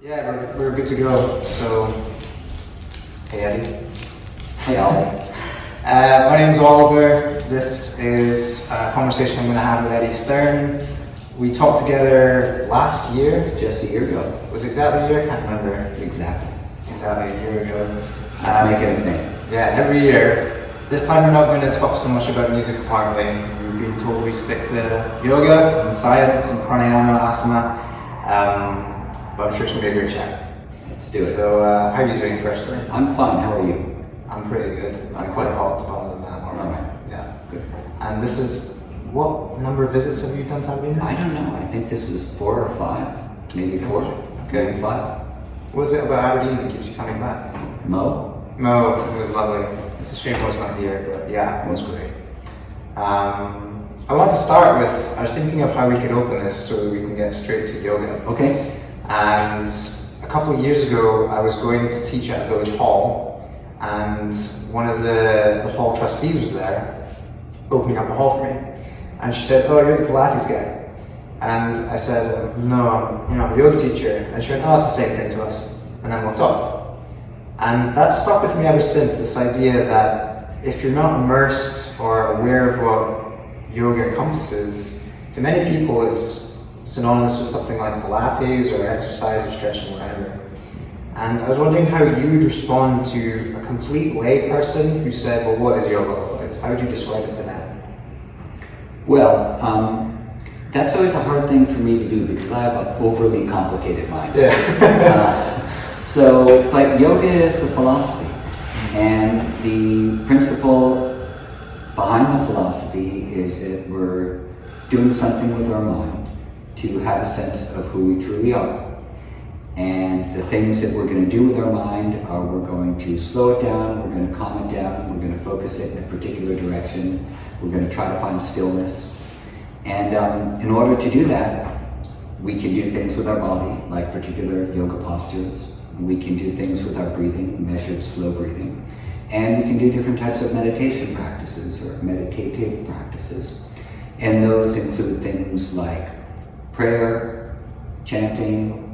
Yeah, we're good to go. So, hey Eddie. Hey Ollie. My name's Oliver. This is a conversation I'm going to have with Eddie Stern. We talked together last year. Just a year ago. Was it exactly a year? I can't remember. Exactly. Exactly a year ago. Let's make it a thing. Yeah, every year. This time we're not going to talk so much about music apparently. We've been told we stick to yoga and science and pranayama, asana. But I'm sure it's going to be a great chat. Let's do it. So, how are you doing firstly? I'm fine. How are you? I'm pretty good. I'm quite hot, but other than that, I'm alright. Yeah. Good. And this is, what number of visits have you done to Aberdeen? I don't know. I think this is 4 or 5. Maybe 4. Okay. Maybe 5. What is it about Aberdeen that keeps you coming back? Mo? No, it was lovely. It's a shame I was not here, but yeah, it was great. I want to start with, I was thinking of how we could open this so that we can get straight to yoga. Okay. And a couple of years ago, I was going to teach at a village hall, and one of the hall trustees was there, opening up the hall for me. And she said, "Oh, you're the Pilates guy." And I said, "No, I'm a yoga teacher." And she went, "Oh, it's the same thing to us," and then walked off. And that stuck with me ever since, this idea that if you're not immersed or aware of what yoga encompasses, to many people it's synonymous with something like Pilates or exercise or stretching, whatever. And I was wondering how you would respond to a complete lay person who said, "Well, what is yoga all about?" How would you describe it to them? Well, that's always a hard thing for me to do because I have an overly complicated mind. Yeah. But yoga is a philosophy, and the principle behind the philosophy is that we're doing something with our mind to have a sense of who we truly are. And the things that we're going to do with our mind are we're going to slow it down, we're going to calm it down, we're going to focus it in a particular direction, we're going to try to find stillness. And in order to do that, we can do things with our body, like particular yoga postures. We can do things with our breathing, measured slow breathing. And we can do different types of meditation practices or meditative practices. And those include things like prayer, chanting,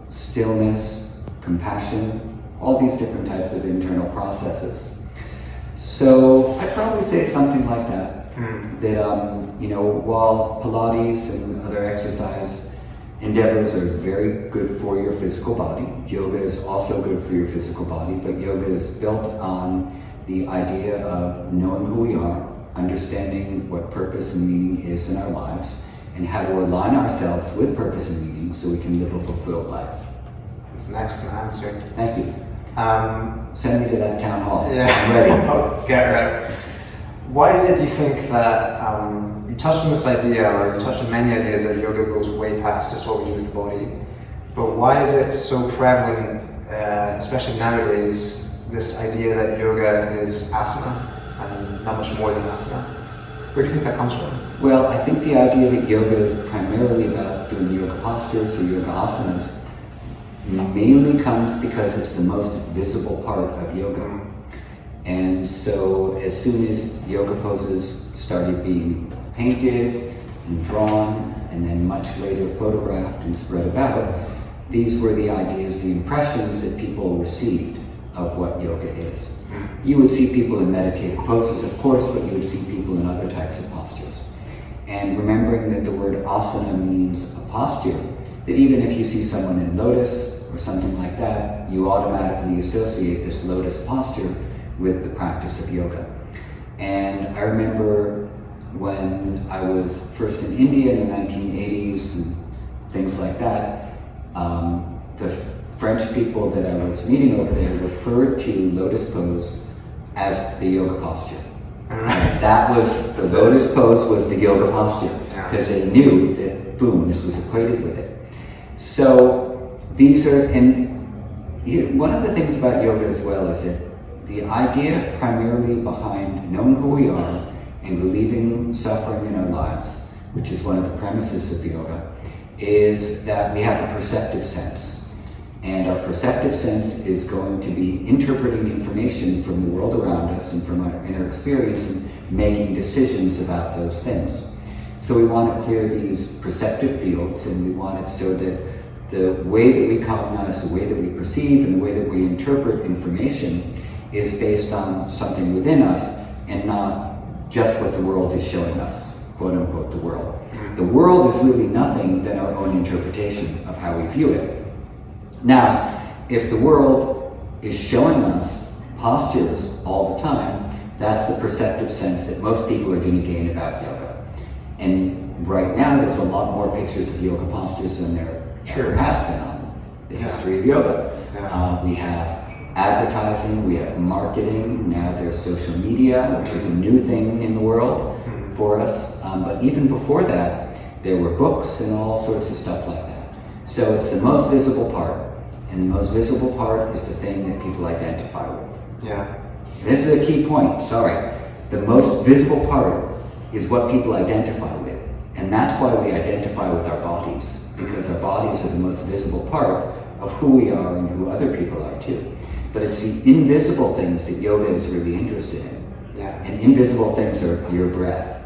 stillness, compassion, all these different types of internal processes. So I'd probably say something like that. That while Pilates and other exercise endeavors are very good for your physical body, yoga is also good for your physical body, but yoga is built on the idea of knowing who we are, understanding what purpose and meaning is in our lives, and how to align ourselves with purpose and meaning so we can live a fulfilled life. That's an excellent answer. Thank you. Send me to that town hall. Yeah. I'm ready. Get right. Why is it, do you think, that you touched on this idea, or you touched on many ideas that yoga goes way past just what we do with the body, but why is it so prevalent, especially nowadays, this idea that yoga is asana and not much more than asana? Where do you think that comes from? Well, I think the idea that yoga is primarily about doing yoga postures or yoga asanas mainly comes because it's the most visible part of yoga. And so as soon as yoga poses started being painted and drawn and then much later photographed and spread about, these were the ideas, the impressions that people received of what yoga is. You would see people in meditative poses, of course, but you would see people in other types of postures. And remembering that the word asana means a posture, that even if you see someone in lotus or something like that, you automatically associate this lotus posture with the practice of yoga. And I remember when I was first in India in the 1980s and things like that, the French people that I was meeting over there referred to lotus pose as the yoga posture. And that was, the lotus pose was the yoga posture, because they knew that, boom, this was equated with it. So these are, and one of the things about yoga as well is that the idea primarily behind knowing who we are and relieving suffering in our lives, which is one of the premises of yoga, is that we have a perceptive sense. And our perceptive sense is going to be interpreting information from the world around us and from our inner experience and making decisions about those things. So we want to clear these perceptive fields, and we want it so that the way that we cognize, the way that we perceive, and the way that we interpret information is based on something within us and not just what the world is showing us, quote unquote, the world. The world is really nothing than our own interpretation of how we view it. Now, if the world is showing us postures all the time, that's the perceptive sense that most people are going to gain about yoga. And right now, there's a lot more pictures of yoga postures than there ever has been on the history of yoga. We have advertising, we have marketing, now there's social media, which is a new thing in the world for us. But even before that, there were books and all sorts of stuff like that. So it's the most visible part, and the most visible part is the thing that people identify with. Yeah. This is a key point, sorry. The most visible part is what people identify with. And that's why we identify with our bodies, because our bodies are the most visible part of who we are and who other people are too. But it's the invisible things that yoga is really interested in. Yeah. And invisible things are your breath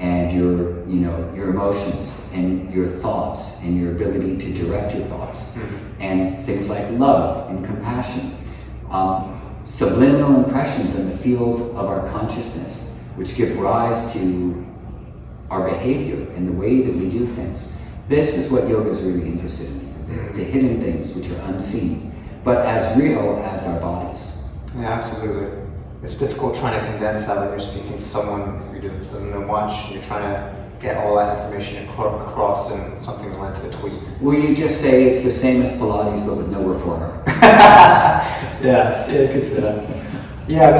and your emotions and your thoughts and your ability to direct your thoughts and things like love and compassion. Subliminal impressions in the field of our consciousness, which give rise to our behavior and the way that we do things. This is what yoga is really interested in, the hidden things which are unseen, but as real as our bodies. Yeah, absolutely. It's difficult trying to condense that when you're speaking to someone who doesn't know much, and you're trying to get all that information across in something the length of a tweet. Well, you just say it's the same as Pilates, but with no reformer. Yeah, you could say that. Yeah,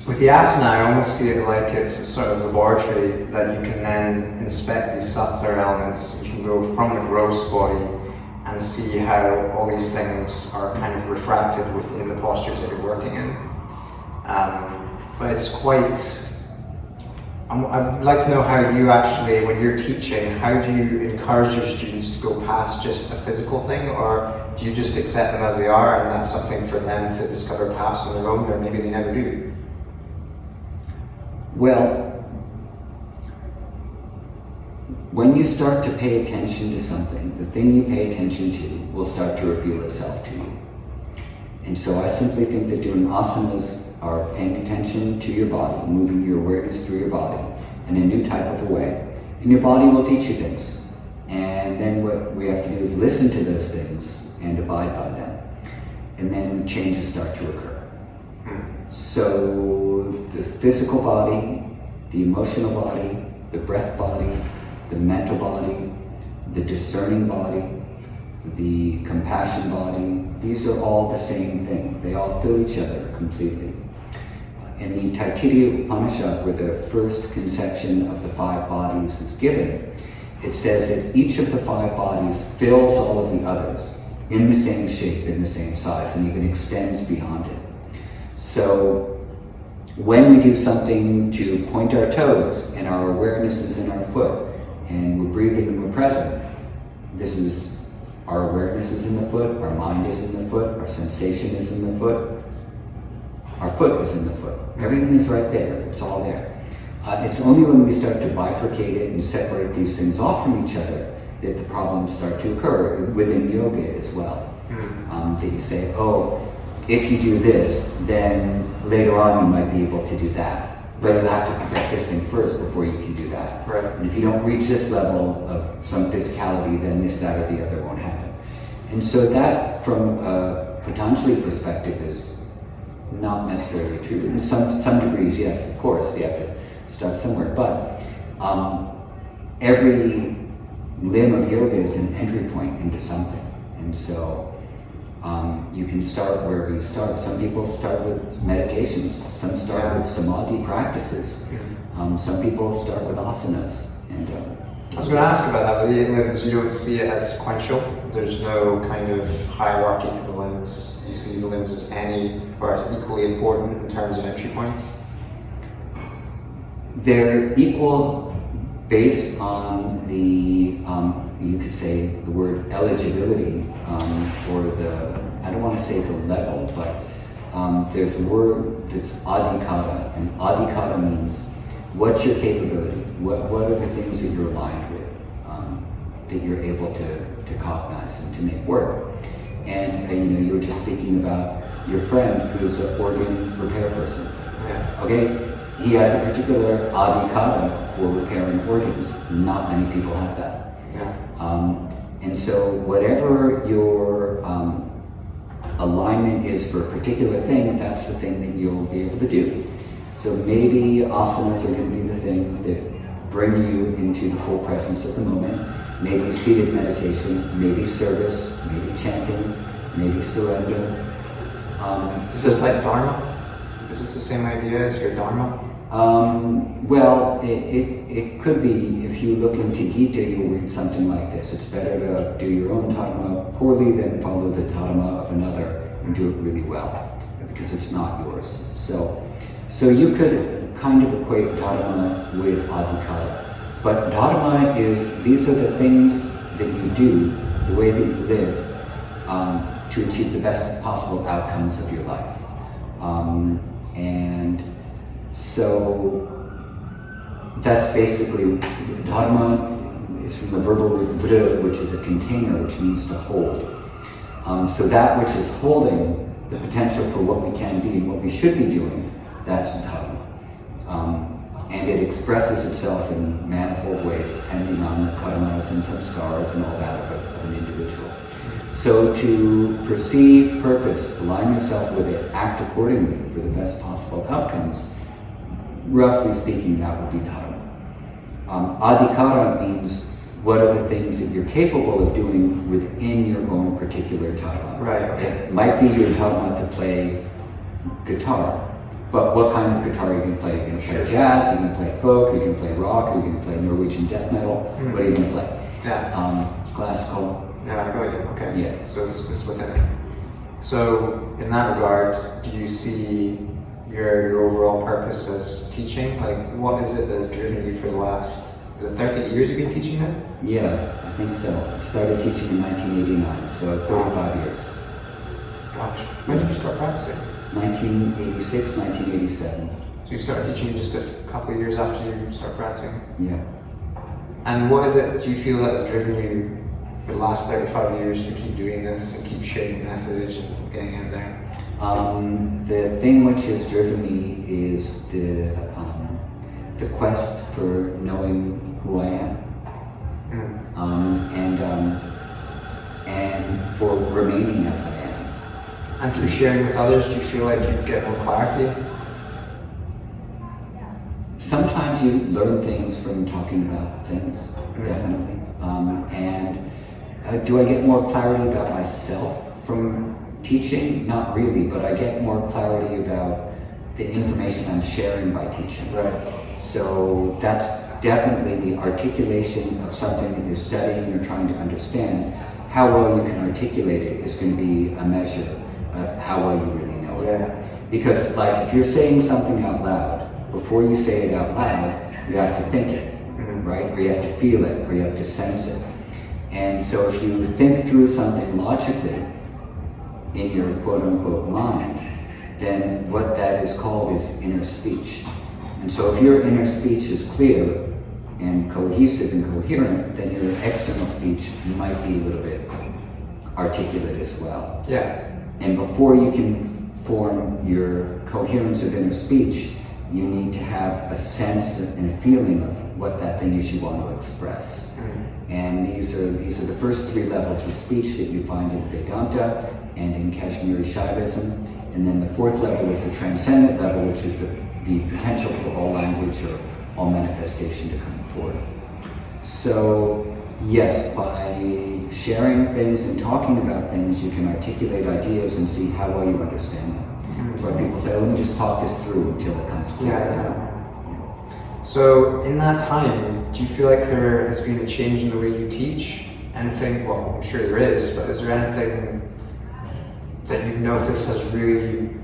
with the asana, I almost see it like it's a sort of laboratory that you can then inspect these subtler elements. You can go from the gross body and see how all these things are kind of refracted within the postures that you're working in. But it's quite... I'd like to know how you actually, when you're teaching, how do you encourage your students to go past just a physical thing, or do you just accept them as they are and that's something for them to discover perhaps on their own, or maybe they never do? Well, when you start to pay attention to something, the thing you pay attention to will start to reveal itself to you. And so I simply think that doing asanas are paying attention to your body, moving your awareness through your body in a new type of a way. And your body will teach you things. And then what we have to do is listen to those things and abide by them. And then changes start to occur. So the physical body, the emotional body, the breath body, the mental body, the discerning body, the compassion body, these are all the same thing. They all fill each other completely. In the Taittiriya Upanishad, where the first conception of the five bodies is given, it says that each of the five bodies fills all of the others in the same shape, in the same size, and even extends beyond it. So when we do something to point our toes and our awareness is in our foot and we're breathing and we're present, this is our awareness is in the foot, our mind is in the foot, our sensation is in the foot, our foot is in the foot. Everything is right there. It's all there. It's only when we start to bifurcate it and separate these things off from each other that the problems start to occur within yoga as well. That you say, oh, if you do this, then later on you might be able to do that. But you'll have to perfect this thing first before you can do that. Right. And if you don't reach this level of some physicality, then this, that, or the other won't happen. And so that, from a Patanjali perspective, is not necessarily true. In some degrees, yes, of course, you have to start somewhere. But every limb of yoga is an entry point into something. And so you can start wherever you start. Some people start with meditations. Some start with samadhi practices. Some people start with asanas. And I was going to ask about that, but the 8 limbs, you don't see it as sequential. There's no kind of hierarchy to the limbs. You see the limbs as any, or as equally important in terms of entry points? They're equal based on the, you could say the word eligibility, or the, I don't want to say the level, but there's a word that's adhikara, and adhikara means what's your capability? What are the things that you're aligned with, that you're able to to cognize and to make work. And you were just speaking about your friend who's an organ repair person. Yeah. Okay, he has a particular adhikara for repairing organs. Not many people have that. Yeah. And so whatever your alignment is for a particular thing, that's the thing that you'll be able to do. So maybe asanas are going to be the thing that bring you into the full presence of the moment. Maybe seated meditation, maybe service, maybe chanting, maybe surrender. Is this like Dharma? Is this the same idea as your Dharma? Well, it could be. If you look into Gita, you'll read something like this. It's better to do your own dharma poorly than follow the dharma of another and do it really well, because it's not yours. So you could kind of equate dharma with adhikara. But dharma is, these are the things that you do, the way that you live, to achieve the best possible outcomes of your life. And so that's basically, dharma is from the verbal root dra, which is a container, which means to hold. So that which is holding the potential for what we can be and what we should be doing, that's dharma. And it expresses itself in manifold ways, depending on the karmas and samskaras and all that of an individual. So to perceive purpose, align yourself with it, act accordingly for the best possible outcomes, roughly speaking, that would be dharma. Adhikara means what are the things that you're capable of doing within your own particular dharma. Right, okay. It might be your dharma to play guitar, but what kind of guitar are you going to play? You're going to play jazz, you're going to play folk, you're going to play rock, you're going to play Norwegian death metal. What are you going to play? Yeah. Classical. Yeah, I got you. Okay. Yeah. So it's within it. So in that regard, do you see your overall purpose as teaching? Like, what is it that's driven you for the last, is it 30 years you've been teaching now? Yeah, I think so. I started teaching in 1989, so 35 years. Gosh. When did you start practicing? 1986, 1987. So you started teaching just a couple of years after you started practicing? Yeah. And what is it, do you feel that has driven you for the last 35 years to keep doing this and keep sharing the message and getting out there? The thing which has driven me is the quest for knowing who I am, and for remaining as I am. And through sharing with others, do you feel like you get more clarity? Sometimes you learn things from talking about things, definitely. And do I get more clarity about myself from teaching? Not really, but I get more clarity about the information I'm sharing by teaching. Right. So that's definitely the articulation of something that you're studying or trying to understand. How well you can articulate it is going to be a measure of how well you really know it. Yeah. Because like if you're saying something out loud, before you say it out loud, you have to think it, right? Or you have to feel it, or you have to sense it. And so if you think through something logically in your quote-unquote mind, then what that is called is inner speech. And so if your inner speech is clear and cohesive and coherent, then your external speech might be a little bit articulate as well. Yeah. And before you can form your coherence of inner speech, you need to have a sense and a feeling of what that thing is you want to express. And these are the first three levels of speech that you find in Vedanta and in Kashmiri Shaivism. And then the fourth level is the transcendent level, which is the potential for all language or all manifestation to come forth. So yes, by sharing things and talking about things, you can articulate ideas and see how well you understand them. That's why people say, let me just talk this through until it comes clear. Yeah. So in that time, do you feel like there has been a change in the way you teach? Anything, well, I'm sure there is, but is there anything that you've noticed has really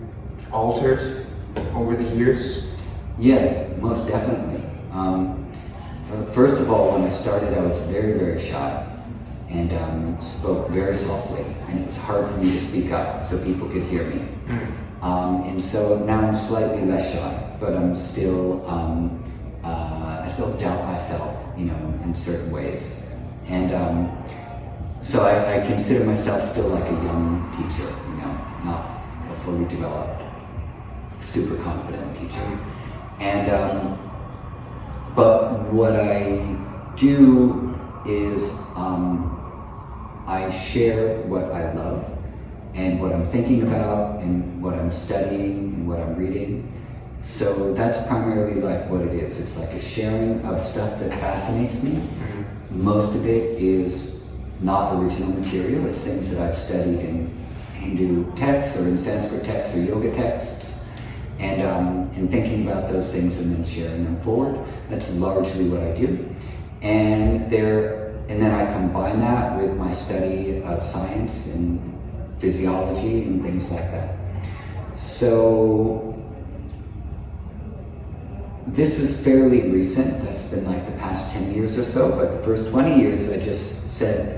altered over the years? Yeah, most definitely. First of all, when I started, I was very, very shy and spoke very softly, and it was hard for me to speak up so people could hear me. And so now I'm slightly less shy, but I'm still, I still doubt myself, in certain ways. And So I consider myself still like a young teacher, not a fully developed, super confident teacher. And but what I do is I share what I love and what I'm thinking about and what I'm studying and what I'm reading. So that's primarily like what it is. It's like a sharing of stuff that fascinates me. Most of it is not original material. It's things that I've studied in Hindu texts or in Sanskrit texts or yoga texts, and thinking about those things and then sharing them forward. That's largely what I do. And then I combine that with my study of science and physiology and things like that. So this is fairly recent. That's been like the past 10 years or so, but the first 20 years I just said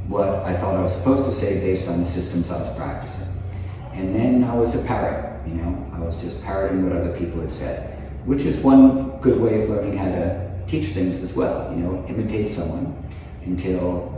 what I thought I was supposed to say based on the systems I was practicing. And then I was a parrot, I was just parroting what other people had said, which is one good way of learning how to teach things as well. Imitate someone until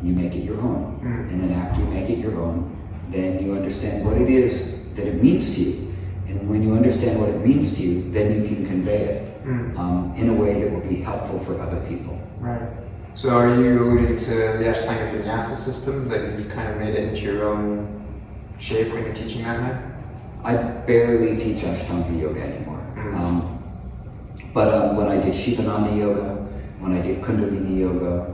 you make it your own. And then after you make it your own, then you understand what it is that it means to you. And when you understand what it means to you, then you can convey it in a way that will be helpful for other people. Right. So are you alluding to the Ashtanga Vinyasa system, that you've kind of made it into your own shape when you're teaching that now? I barely teach Ashtanga yoga anymore. But when I did Shivananda yoga, when I did Kundalini yoga,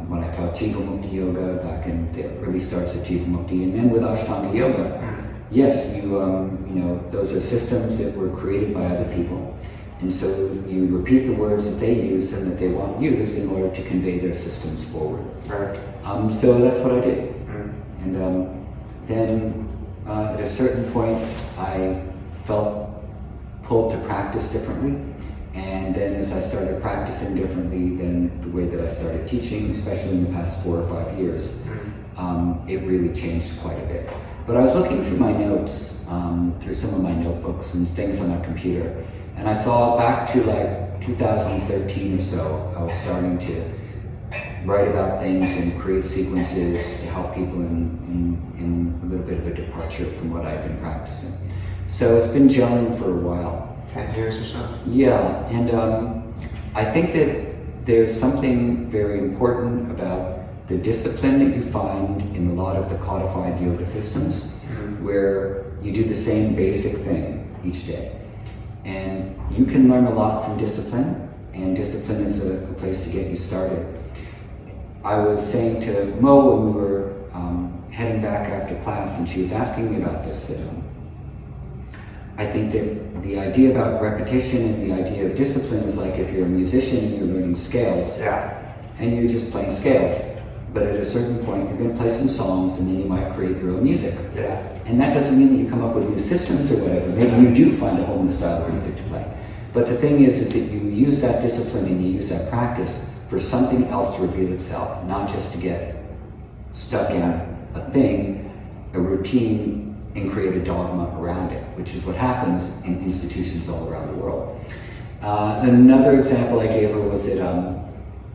when I taught Jivamukti yoga back in the early starts of Jivamukti, and then with Ashtanga yoga, yes, those are systems that were created by other people. And so you repeat the words that they use and that they want used in order to convey their systems forward. Right. So that's what I did. And then at a certain point, I felt pulled to practice differently. And then as I started practicing differently than the way that I started teaching, especially in the past 4 or 5 years, it really changed quite a bit. But I was looking through my notes, through some of my notebooks and things on my computer, and I saw back to like 2013 or so, I was starting to write about things and create sequences to help people in a little bit of a departure from what I'd been practicing. So it's been gelling for a while. 10 years or so? Yeah, and I think that there's something very important about the discipline that you find in a lot of the codified yoga systems, where you do the same basic thing each day. And you can learn a lot from discipline, and discipline is a place to get you started. I was saying to Mo when we were heading back after class, and she was asking me about this, that I think that the idea about repetition and the idea of discipline is like if you're a musician and you're learning scales, and you're just playing scales. But at a certain point, you're going to play some songs, and then you might create your own music. And that doesn't mean that you come up with new systems or whatever. Maybe you do find a whole new style of music to play. But the thing is that you use that discipline and you use that practice for something else to reveal itself, not just to get stuck in a thing, a routine, and create a dogma around it, which is what happens in institutions all around the world. Another example I gave her was that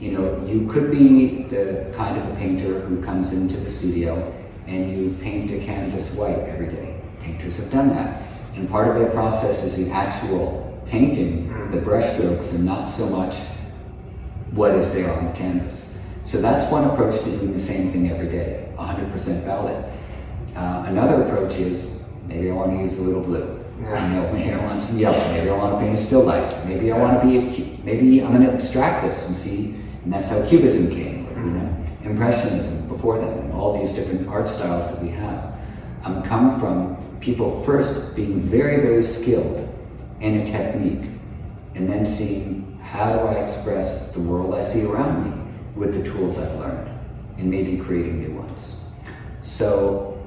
you could be the kind of a painter who comes into the studio and you paint a canvas white every day. Painters have done that. And part of their process is the actual painting, the brushstrokes, and not so much what is there on the canvas. So that's one approach to doing the same thing every day, 100% valid. Another approach is, maybe I want to use a little blue. Maybe I want some yellow. Maybe I want to paint a still life. Maybe I want to be maybe I'm going to abstract this and see. And that's how Cubism came, Impressionism before that, and all these different art styles that we have come from people first being very, very skilled in a technique, and then seeing how do I express the world I see around me with the tools I've learned, and maybe creating new ones. So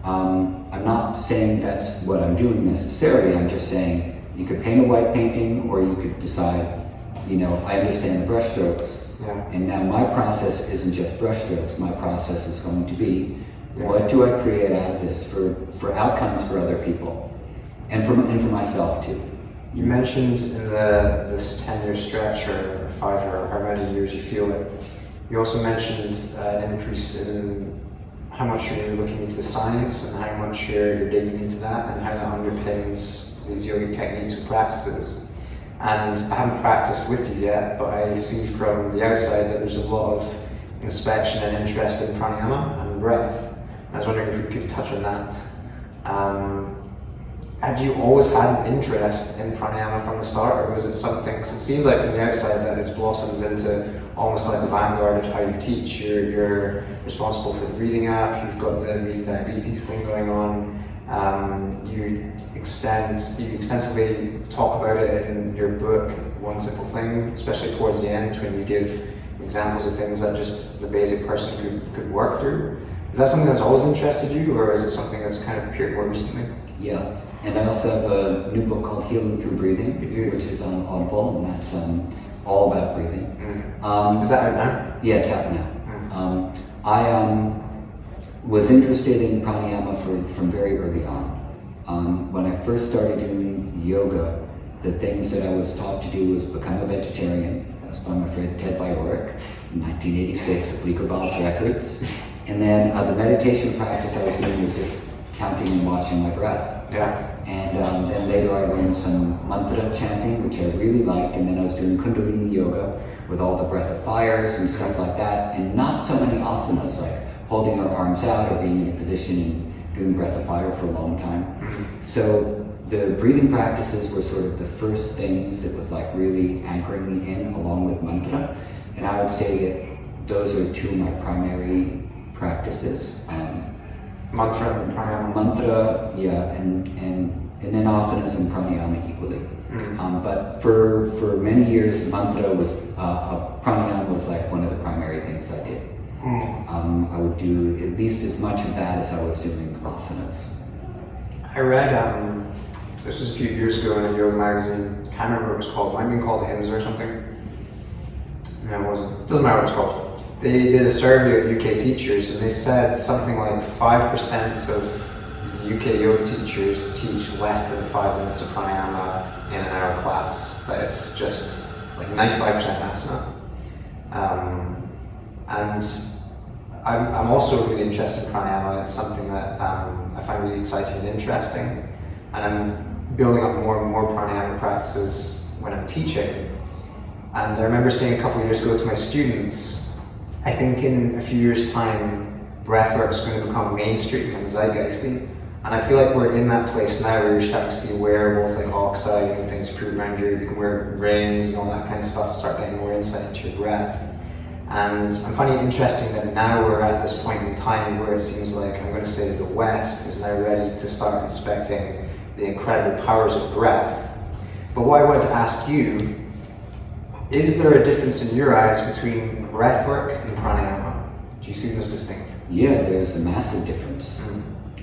I'm not saying that's what I'm doing necessarily. I'm just saying you could paint a white painting, or you could decide, I understand the brushstrokes. And now my process isn't just brushstrokes. My process is going to be, what do I create out of this for outcomes for other people, and for myself too. You mentioned in this 10-year stretch, or 5, or how many years you feel it, You also mentioned an increase in how much you're looking into the science and how much you're digging into that and how that underpins these yogic techniques and practices. And I haven't practiced with you yet, but I see from the outside that there's a lot of inspection and interest in pranayama and breath. And I was wondering if you could touch on that. Had you always had an interest in pranayama from the start, or was it something, because it seems like from the outside that it's blossomed into almost like the vanguard of how you teach. You're responsible for the breathing app, you've got the breathing diabetes thing going on, you extensively talk about it in your book, One Simple Thing, especially towards the end when you give examples of things that just the basic person could work through. Is that something that's always interested you, or is it something that's kind of appeared more recently? Yeah, and I also have a new book called Healing Through Breathing, which is on Audible, and that's all about breathing. Is that out now? Yeah, it's out now. I was interested in pranayama from very early on. When I first started doing yoga, the things that I was taught to do was become a vegetarian. That was by my friend Ted Bajorek in 1986 at Bleecker Bob's Records. And then the meditation practice I was doing was just counting and watching my breath. Yeah. And then later I learned some mantra chanting, which I really liked, and then I was doing Kundalini yoga with all the breath of fires and stuff like that, and not so many asanas, like holding our arms out or being in a position and doing breath of fire for a long time. So the breathing practices were sort of the first things that was like really anchoring me in, along with mantra, and I would say that those are two of my primary practices. Mantra and pranayama. Mantra, yeah, and then asanas and pranayama equally. But for many years, mantra was, pranayama was like one of the primary things I did. I would do at least as much of that as I was doing asanas. I read, this was a few years ago in a yoga magazine, I can't remember what it was called, it might have been called Hymns or something. No, it wasn't. Doesn't matter what it's called. They did a survey of UK teachers, and they said something like 5% of UK yoga teachers teach less than 5 minutes of pranayama in an hour class. That it's just like 95% asana. And I'm also really interested in pranayama. It's something that I find really exciting and interesting. And I'm building up more and more pranayama practices when I'm teaching. And I remember saying a couple of years ago to my students, I think in a few years' time, breathwork is going to become mainstream and zeitgeisty. And I feel like we're in that place now where you're starting to see wearables like Oxa, things you put around you can wear rings and all that kind of stuff to start getting more insight into your breath. And I'm finding it interesting that now we're at this point in time where it seems like, I'm going to say, the West is now ready to start inspecting the incredible powers of breath. But what I wanted to ask you, is there a difference in your eyes between breathwork and pranayama? Do you see them as distinct? Yeah, there's a massive difference.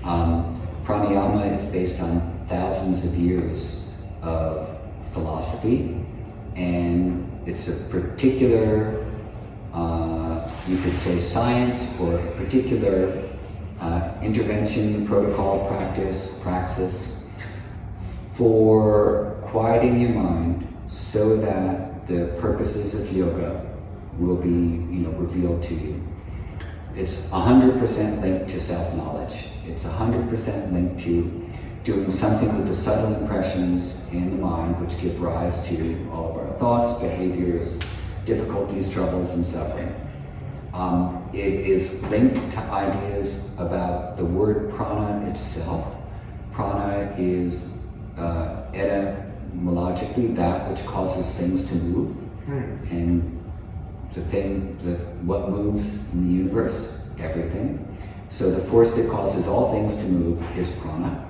Pranayama is based on thousands of years of philosophy, and it's a particular, you could say, science, or a particular intervention, protocol, praxis for quieting your mind so that the purposes of yoga will be, revealed to you. It's 100% linked to self-knowledge. It's 100% linked to doing something with the subtle impressions in the mind which give rise to all of our thoughts, behaviors, difficulties, troubles, and suffering. It is linked to ideas about the word prana itself. Prana is etymologically that which causes things to move, and what moves in the universe, everything. So the force that causes all things to move is prana.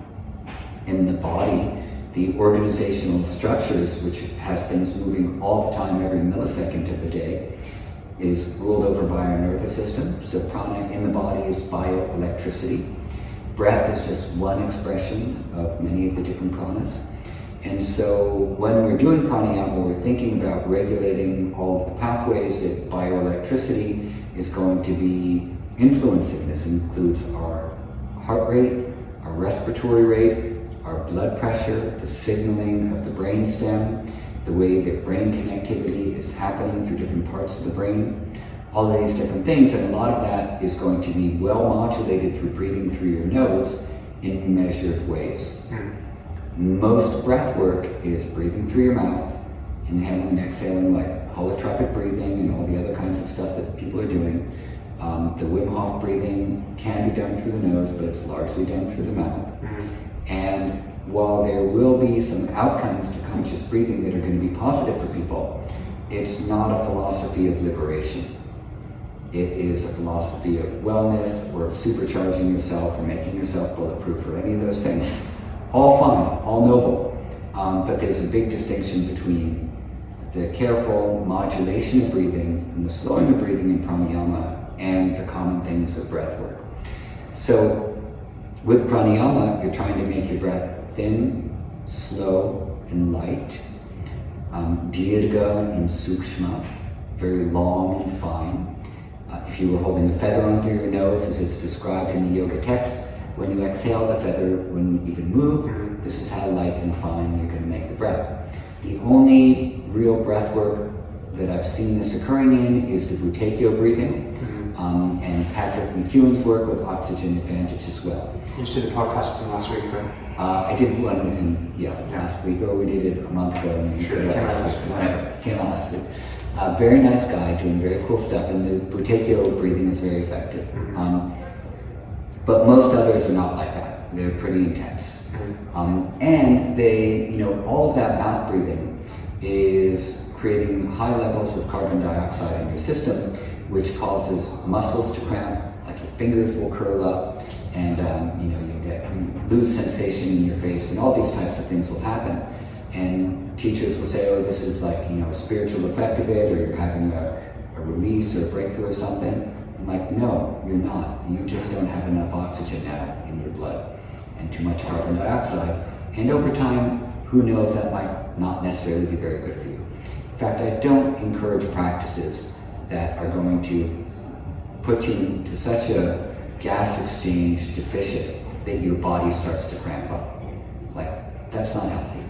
In the body, the organizational structures, which has things moving all the time, every millisecond of the day, is ruled over by our nervous system. So prana in the body is bioelectricity. Breath is just one expression of many of the different pranas. And so when we're doing pranayama, we're thinking about regulating all of the pathways that bioelectricity is going to be influencing. This includes our heart rate, our respiratory rate, our blood pressure, the signaling of the brainstem, the way that brain connectivity is happening through different parts of the brain, all of these different things, and a lot of that is going to be well modulated through breathing through your nose in measured ways. Most breath work is breathing through your mouth, inhaling and exhaling, like holotropic breathing and all the other kinds of stuff that people are doing. The Wim Hof breathing can be done through the nose, but it's largely done through the mouth. And while there will be some outcomes to conscious breathing that are going to be positive for people, it's not a philosophy of liberation. It is a philosophy of wellness, or of supercharging yourself, or making yourself bulletproof, or any of those things. All fine, all noble, but there's a big distinction between the careful modulation of breathing and the slowing of breathing in pranayama and the common things of breath work. So with pranayama, you're trying to make your breath thin, slow, and light, dirgha and sukshma, very long and fine. If you were holding a feather under your nose, as it's described in the yoga text, when you exhale, the feather wouldn't even move. This is how light and fine you're going to make the breath. The only real breath work that I've seen this occurring in is the Buteyko breathing, and Patrick McEwen's work with oxygen advantage as well. You just did a podcast from last week, right? I did one with him, last week, or we did it a month ago. And Sure, came out last week. Whatever, came out last week. Very nice guy, doing very cool stuff, and the Buteyko breathing is very effective. But most others are not like that. They're pretty intense. And they, all of that mouth breathing is creating high levels of carbon dioxide in your system, which causes muscles to cramp, like your fingers will curl up, and you lose sensation in your face, and all these types of things will happen. And teachers will say, oh, this is like, a spiritual effect of it, or you're having a release or a breakthrough or something. I'm like, no, you're not. You just don't have enough oxygen now in your blood, and too much carbon dioxide. And over time, who knows, that might not necessarily be very good for you. In fact, I don't encourage practices that are going to put you into such a gas exchange deficit that your body starts to cramp up. Like, that's not healthy.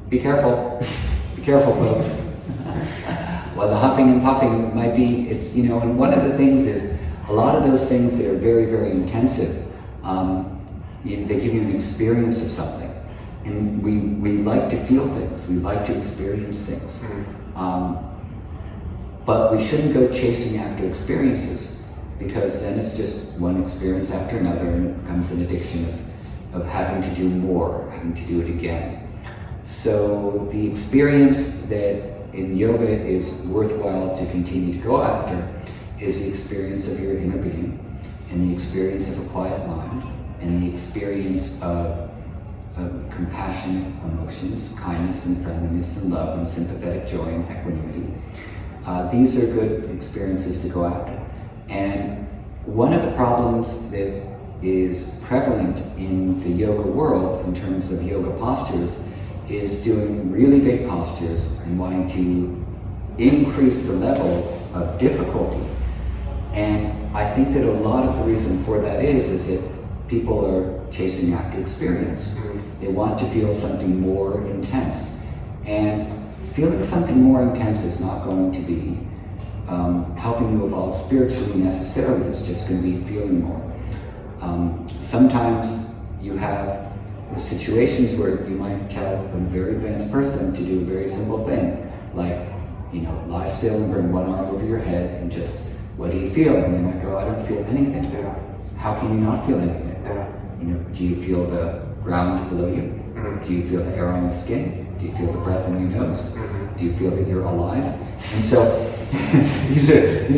Be careful. Be careful, folks. While the huffing and puffing might be, and one of the things is, a lot of those things that are very, very intensive, they give you an experience of something. And we like to feel things, we like to experience things. But we shouldn't go chasing after experiences, because then it's just one experience after another, and it becomes an addiction of having to do more, having to do it again. So the experience that in yoga is worthwhile to continue to go after is the experience of your inner being, and the experience of a quiet mind, and the experience of compassionate emotions, kindness and friendliness and love and sympathetic joy and equanimity. These are good experiences to go after. And one of the problems that is prevalent in the yoga world in terms of yoga postures is doing really big postures and wanting to increase the level of difficulty. And I think that a lot of the reason for that is that people are chasing after experience. They want to feel something more intense. And feeling something more intense is not going to be helping you evolve spiritually necessarily. It's just going to be feeling more. Sometimes you have situations where you might tell a very advanced person to do a very simple thing, like, lie still and bring one arm over your head and just, what do you feel? And they might go, I don't feel anything. How can you not feel anything? Do you feel the ground below you? Do you feel the air on your skin? Do you feel the breath in your nose? Do you feel that you're alive? And so these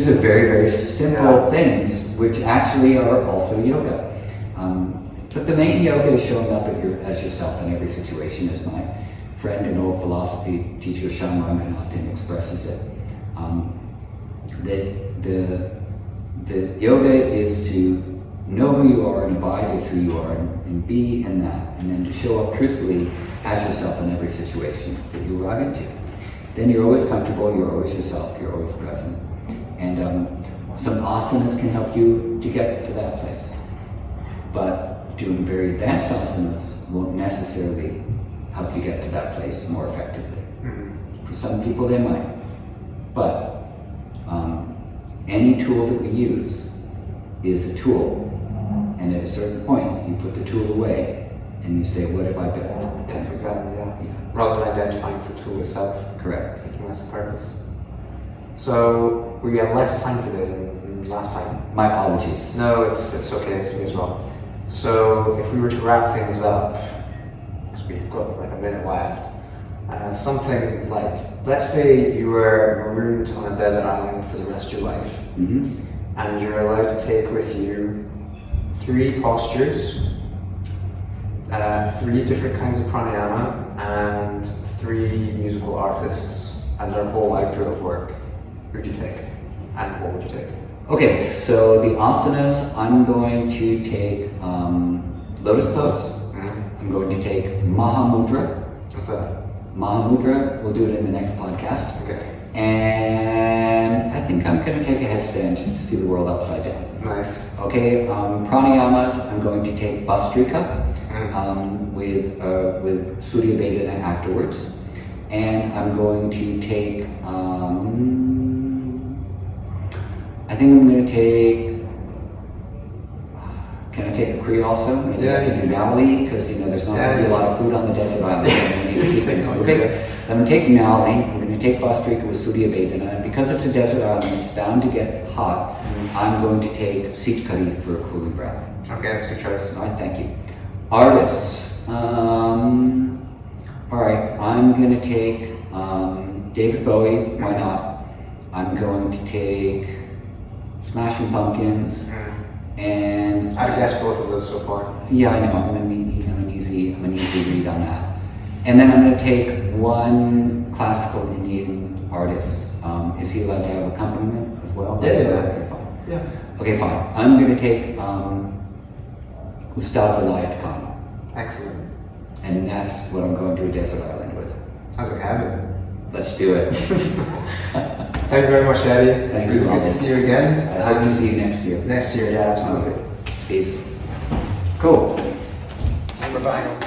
are very, very simple things, which actually are also yoga. But the main yoga is showing up as yourself in every situation, as my friend and old philosophy teacher Shyama Ranganathan expresses it. The yoga is to know who you are and abide as who you are, and be in that, and then to show up truthfully as yourself in every situation that you arrive into. Then you're always comfortable, you're always yourself, you're always present. And some asanas can help you to get to that place. But doing very advanced asanas won't necessarily help you get to that place more effectively. For some people they might. But any tool that we use is a tool. And at a certain point, you put the tool away and you say, what have I built? Yes, exactly, yeah. Rather than identifying with the tool itself. Correct. Making that's the purpose. So we had less time today than last time. My apologies. No, it's okay, it's me as well. So if we were to wrap things up, because we've got like a minute left, something like, let's say you were marooned on a desert island for the rest of your life, and you're allowed to take with you 3 postures, 3 different kinds of pranayama, and 3 musical artists and their whole output of work. Who would you take? And what would you take? Okay, so the asanas, I'm going to take lotus pose. I'm going to take Mahamudra. What's that? Mahamudra, we'll do it in the next podcast. Okay. And I think I'm going to take a headstand just to see the world upside down. Nice. Okay, pranayamas, I'm going to take Bastrika with Surya Vedana afterwards. And I'm going to take, I think I'm going to take, can I take a Kriya also? Maybe Yeah, I can do Nali, because there's not going to be a lot of food on the desert island. And we need to keep things moving. I'm going to take Nali, I'm going to take Bastrika with Surya Vedana, and because it's a desert island, it's bound to get hot, I'm going to take Sitkari for a cooling breath. Okay, that's a good choice. All right, thank you. Artists. All right, I'm going to take David Bowie, why not? I'm going to take Smashing Pumpkins, and I've guessed both of those so far. yeah, I know. I'm an easy read on that. And then I'm going to take one classical Indian artist. Is he allowed to have accompaniment as well? Yeah. Okay, fine. Yeah. Okay, fine. I'm going to take Ustad Vilayat Khan, Excellent. and that's what I'm going to a desert island with. Sounds like heaven. Let's do it. Thank you very much, Eddie. Thank you, It's good Robert. to see you again. I hope to see you next year. Next year, yeah, absolutely. Peace. Cool. Bye-bye.